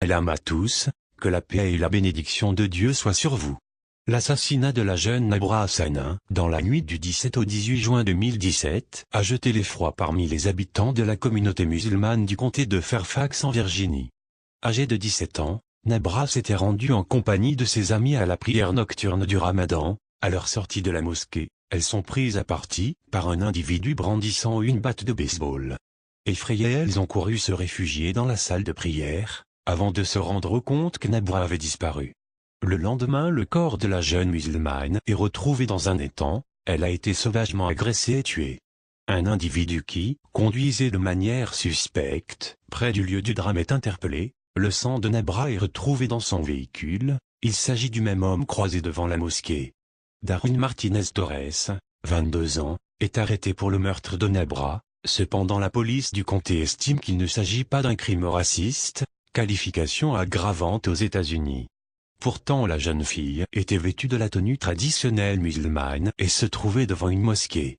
salam à tous, que la paix et la bénédiction de Dieu soient sur vous. L'assassinat de la jeune Nabra Hassanin, dans la nuit du 17 au 18 juin 2017, a jeté l'effroi parmi les habitants de la communauté musulmane du comté de Fairfax en Virginie. Âgée de 17 ans, Nabra s'était rendue en compagnie de ses amis à la prière nocturne du Ramadan. À leur sortie de la mosquée, elles sont prises à partie par un individu brandissant une batte de baseball. Effrayées, elles ont couru se réfugier dans la salle de prière, avant de se rendre compte que Nabra avait disparu. Le lendemain, le corps de la jeune musulmane est retrouvé dans un étang. Elle a été sauvagement agressée et tuée. Un individu qui conduisait de manière suspecte près du lieu du drame est interpellé. Le sang de Nabra est retrouvé dans son véhicule. Il s'agit du même homme croisé devant la mosquée. Darwin Martinez Torres, 22 ans, est arrêté pour le meurtre de Nabra. Cependant la police du comté estime qu'il ne s'agit pas d'un crime raciste, qualification aggravante aux États-Unis. Pourtant la jeune fille était vêtue de la tenue traditionnelle musulmane et se trouvait devant une mosquée.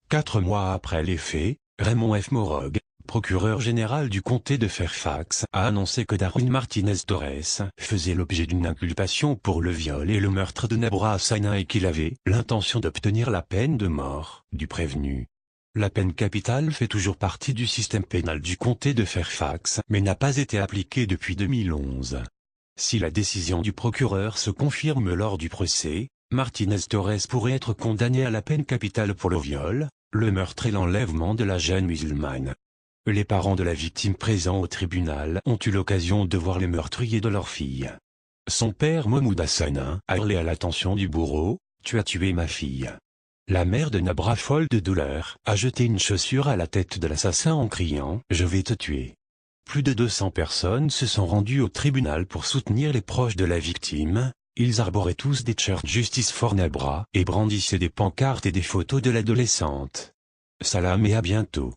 4 mois après les faits, Raymond F. Morog, procureur général du comté de Fairfax, a annoncé que Darwin Martinez Torres faisait l'objet d'une inculpation pour le viol et le meurtre de Nabra Hassanin et qu'il avait l'intention d'obtenir la peine de mort du prévenu. La peine capitale fait toujours partie du système pénal du comté de Fairfax mais n'a pas été appliquée depuis 2011. Si la décision du procureur se confirme lors du procès, Martinez Torres pourrait être condamné à la peine capitale pour le viol, le meurtre et l'enlèvement de la jeune musulmane. Les parents de la victime présents au tribunal ont eu l'occasion de voir les meurtriers de leur fille. Son père Mahmoud Hassanin a hurlé à l'attention du bourreau, « Tu as tué ma fille ». La mère de Nabra, folle de douleur, a jeté une chaussure à la tête de l'assassin en criant « Je vais te tuer ». Plus de 200 personnes se sont rendues au tribunal pour soutenir les proches de la victime. Ils arboraient tous des t-shirts Justice for Nabra et brandissaient des pancartes et des photos de l'adolescente. Salam et à bientôt.